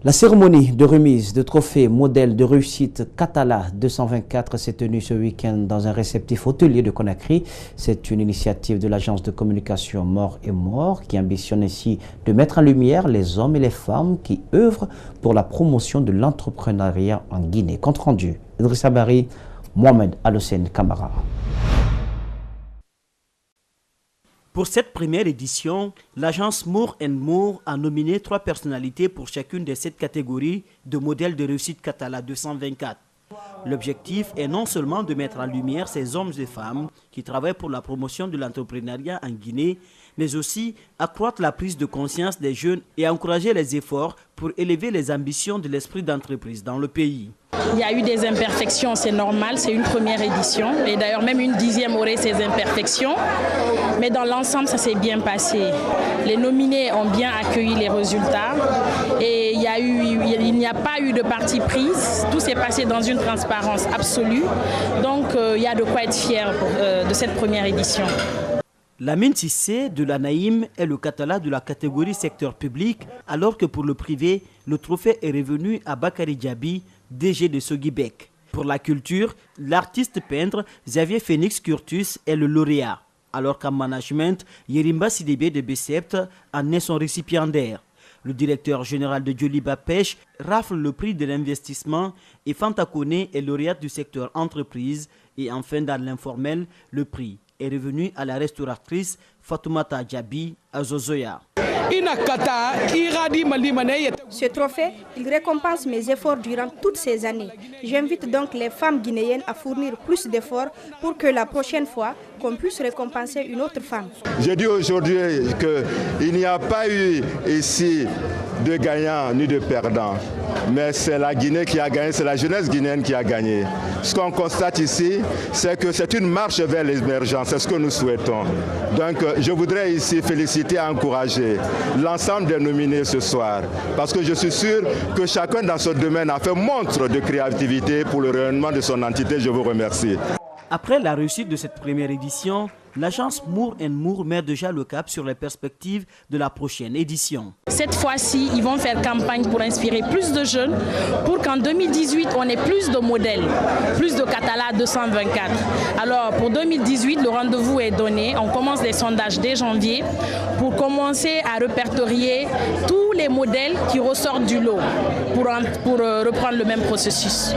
La cérémonie de remise de trophée modèle de réussite Catala 224 s'est tenue ce week-end dans un réceptif hôtelier de Conakry. C'est une initiative de l'agence de communication Mort et Mort qui ambitionne ainsi de mettre en lumière les hommes et les femmes qui œuvrent pour la promotion de l'entrepreneuriat en Guinée. Compte rendu, Idrissa Bari, Mohamed Al-Hussein Kamara. Pour cette première édition, l'agence Moore & Moore a nominé 3 personnalités pour chacune de 7 catégories de modèles de réussite Catala 224. L'objectif est non seulement de mettre en lumière ces hommes et femmes qui travaillent pour la promotion de l'entrepreneuriat en Guinée, mais aussi accroître la prise de conscience des jeunes et encourager les efforts pour élever les ambitions de l'esprit d'entreprise dans le pays. Il y a eu des imperfections, c'est normal, c'est une première édition. Et d'ailleurs, même une 10e aurait ses imperfections. Mais dans l'ensemble, ça s'est bien passé. Les nominés ont bien accueilli les résultats. Et il n'y a pas eu de parti prise. Tout s'est passé dans une transparence absolue. Donc, il y a de quoi être fier de cette première édition. Lamine Sissé de la Naïm est le Catala de la catégorie secteur public, alors que pour le privé, le trophée est revenu à Bakary Djabi, DG de Sogibek. Pour la culture, l'artiste peintre Xavier Phoenix Curtus est le lauréat, alors qu'en management, Yerimba Sidibé de Becept en est son récipiendaire. Le directeur général de Djoliba Pêche rafle le prix de l'investissement et Fanta Kone est lauréate du secteur entreprise. Et enfin, dans l'informel, le prix est revenu à la restauratrice Fatoumata Djabi à Zozoya. Ce trophée, il récompense mes efforts durant toutes ces années. J'invite donc les femmes guinéennes à fournir plus d'efforts pour que la prochaine fois, qu'on puisse récompenser une autre femme. Je dis aujourd'hui qu'il n'y a pas eu ici de gagnant ni de perdant. Mais c'est la Guinée qui a gagné, c'est la jeunesse guinéenne qui a gagné. Ce qu'on constate ici, c'est que c'est une marche vers l'émergence, c'est ce que nous souhaitons. Donc je voudrais ici féliciter et encourager l'ensemble des nominés ce soir, parce que je suis sûr que chacun dans ce domaine a fait montre de créativité pour le rayonnement de son entité. Je vous remercie. Après la réussite de cette première édition, l'agence Moore & Moore met déjà le cap sur les perspectives de la prochaine édition. Cette fois-ci, ils vont faire campagne pour inspirer plus de jeunes, pour qu'en 2018, on ait plus de modèles, plus de Catala 224. Alors pour 2018, le rendez-vous est donné. On commence les sondages dès janvier pour commencer à répertorier tous les modèles qui ressortent du lot pour reprendre le même processus.